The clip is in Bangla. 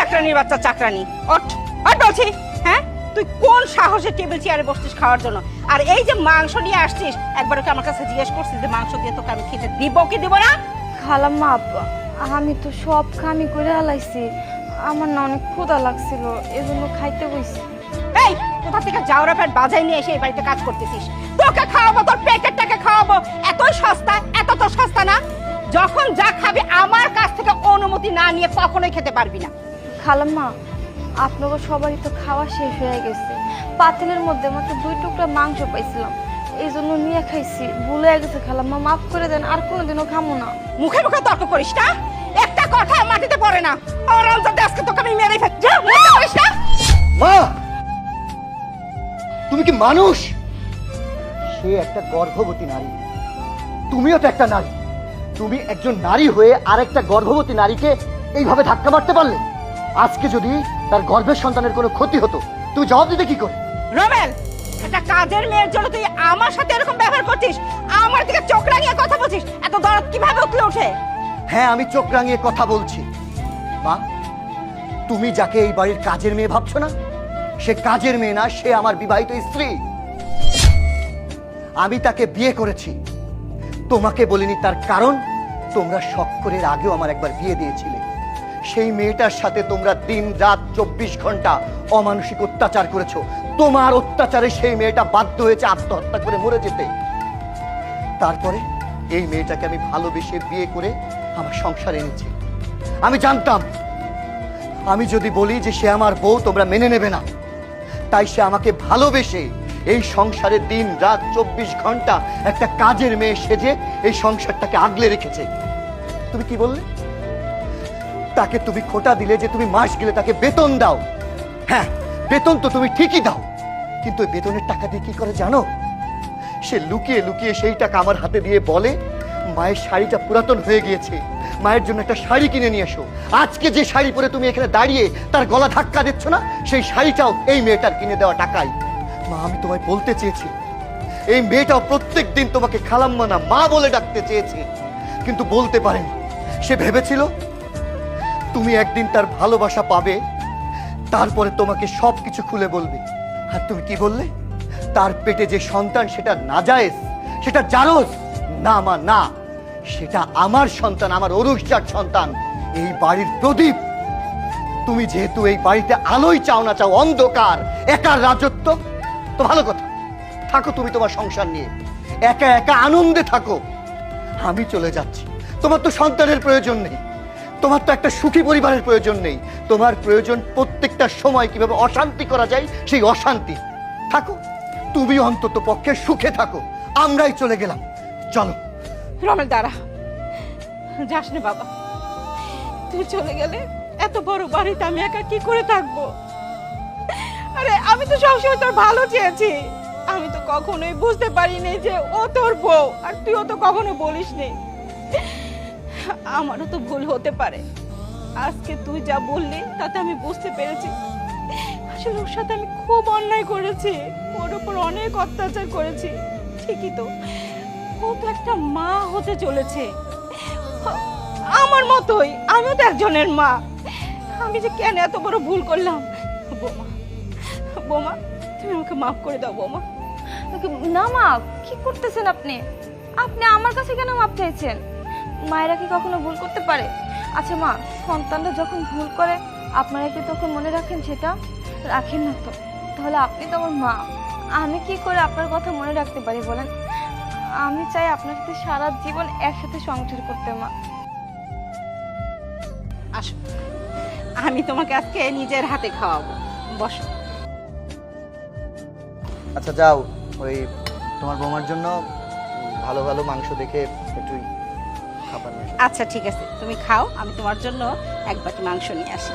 চাকরানির বাচ্চা চাকরানি, ওঠ ওঠ বলছি। হ্যাঁ, তুই কোন সাহসে টেবিল চেয়ারে বসছিস খাওয়ার জন্য? আর এই যে মাংস নিয়ে আসছিস, একবার ওকে আমার কাছে জিজ্ঞেস করছিস যে মাংস দিয়ে তোকে আমি খেতে দিব কি দিব না? খালাম্মা, আমি তো সব কামি করে আলাইছি, আমার না অনেক ক্ষুধা লাগছিল, এজন্য খাইতে বইছি। এই কোথা থেকে যাওরা পেট বাজাই নিয়ে এসে এই বাড়িতে কাজ করতেছিস? তোকে খাওয়াবো, তোর পেটের টাকা খাওয়াবো, এতই সস্তা? এত তো সস্তা না। যখন যা খাবি আমার কাছ থেকে অনুমতি না নিয়ে কখনোই খেতে পারবি না। খালাম্মা, আপনাকে সবারই তো খাওয়া শেষ হয়ে গেছে, পাতিলের মধ্যে মাত্র 2 টুকরা মাংস পাইছিলাম, এই জন্য নিয়ে খাইছি, ভুলে গেছে। খালাম্মা মাফ করে দেন, আর কোনোদিনও খামো না। মুখে মুখে তর্ক করিস না, একটা কথা মাটিতে পড়ে না। আর অন্তত আজকে তোকে আমি মেরে ফেলছি। যা, মুখে করিস না। মা, তুমি কি মানুষ? সে একটা গর্ভবতী নারী, তুমিও তো একটা নারী। তুমি একজন নারী হয়ে আরেকটা গর্ভবতী নারীকে এইভাবে ধাক্কা মারতে পারলে? আজকে যদি তার গর্ভের সন্তানের কোনো ক্ষতি হতো, তুমি জবাব দিতে কি করে? রমেল, একটা কাজের মেয়ের জন্য তুই আমার সাথে এরকম ব্যবহার করছিস, আমার দিকে চোখ রাঙিয়ে কথা বলছিস, এত দরদ কিভাবে উঠলে ওঠে? হ্যাঁ, আমি চোখ রাঙিয়ে কথা বলছি। মা, তুমি যাকে এই বাড়ির কাজের মেয়ে ভাবছো না, সে কাজের মেয়ে না, সে আমার বিবাহিত স্ত্রী। আমি তাকে বিয়ে করেছি, তোমাকে বলিনি, তার কারণ তোমরা শক্করের আগেও আমার একবার বিয়ে দিয়েছিলে। সেই মেয়েটার সাথে তোমরা দিন রাত 24 ঘন্টা অমানসিক অত্যাচার করেছো। তোমার অত্যাচারে সেই মেয়েটা বাধ্য হয়েছে আত্মহত্যা করে মরে যেতে। তারপরে এই মেয়েটাকে আমি ভালোবেসে বিয়ে করে আমার সংসারে এনেছি। আমি জানতাম আমি যদি বলি যে সে আমার বউ, তোমরা মেনে নেবে না, তাই সে আমাকে ভালোবেসে এই সংসারে দিন রাত 24 ঘন্টা একটা কাজের মেয়ে সেজে এই সংসারটাকে আগলে রেখেছে। তুমি কি বললে? তাকে তুমি খোটা দিলে যে তুমি মাস গেলে তাকে বেতন দাও। হ্যাঁ, বেতন তো তুমি ঠিকই দাও, কিন্তু ওই বেতনের টাকা দিয়ে কি করে জানো? সে লুকিয়ে লুকিয়ে সেই টাকা আমার হাতে দিয়ে বলে, মায়ের শাড়িটা পুরাতন হয়ে গিয়েছে, মায়ের জন্য একটা শাড়ি কিনে নিয়ে এসো। আজকে যে শাড়ি পরে তুমি এখানে দাঁড়িয়ে তার গলা ধাক্কা দিচ্ছ না, সেই শাড়িটাও এই মেয়েটার কিনে দেওয়া টাকাই। মা, আমি তোমায় বলতে চেয়েছি, এই মেয়েটাও প্রত্যেক দিন তোমাকে খালাম্মা না মা বলে ডাকতে চেয়েছে, কিন্তু বলতে পারেনি। সে ভেবেছিল তুমি একদিন তার ভালোবাসা পাবে, তারপরে তোমাকে সবকিছু খুলে বলবে। আর তুমি কি বললে? তার পেটে যে সন্তান সেটা নাজায়েজ, সেটা জারজ। না মা, না, সেটা আমার সন্তান, আমার অরুষজাত সন্তান, এই বাড়ির প্রদীপ। তুমি যেহেতু এই বাড়িতে আলোই চাও না, চাও অন্ধকার, একার রাজত্ব, তো ভালো কথা, থাকো তুমি তোমার সংসার নিয়ে, একা একা আনন্দে থাকো। আমি চলে যাচ্ছি। তোমার তো সন্তানের প্রয়োজন নেই, তোমার তো একটা সুখী পরিবারের প্রয়োজন নেই, তোমার প্রয়োজন প্রত্যেকটা সময় কিভাবে অশান্তি করা যায় সেই অশান্তি। থাকো তুমি, অন্তত পক্ষে সুখে থাকো। আমরাই চলে গেলাম, চলো। রমেল, দাঁড়া, যাস না বাবা। তুই চলে গেলে এত বড় বাড়িতে আমি একা কি করে থাকবো? আরে আমি তো সবসময় তোর ভালো চেয়েছি, আমি তো কখনোই বুঝতে পারিনি যে ও তোর বউ, আর তুইও তো কখনো বলিসনি। আমারও তো ভুল হতে পারে, আজকে তুই যা বললি তাতে আমি বুঝতে পেরেছি আসলে ওর সাথে আমি খুব অন্যায় করেছি, ওর উপর অনেক অত্যাচার করেছি। ঠিকই তো, ও তো একটা মা হতে চলেছে আমার মতোই, আমিও তো একজনের মা। আমি যে কেন এত বড় ভুল করলাম? বোমা, বোমা, তুমি আমাকে মাফ করে দাও বোমা। না মা, কি করতেছেন আপনি? আপনি আমার কাছে কেন মাপ চাইছেন? মায়েরা কি কখনো ভুল করতে পারে? আচ্ছা মা, সন্তানরা যখন ভুল করে আপনারা কি তখন মনে রাখেন? সেটা রাখেন না তো। তাহলে আপনি তো আমার মা, আমি কি করে আপনার কথা মনে রাখতে পারি বলেন? আমি চাই আপনার সাথে সারা জীবন একসাথে সংসার করতে। মা আসো, আমি তোমাকে আজকে নিজের হাতে খাওয়াবো, বসো। আচ্ছা যাও, ওই তোমার বৌমার জন্য ভালো ভালো মাংস দেখে একটু খাবার নিয়ে এসো। আচ্ছা ঠিক আছে, তুমি খাও, আমি তোমার জন্য এক বাটি মাংস নিয়ে আসি।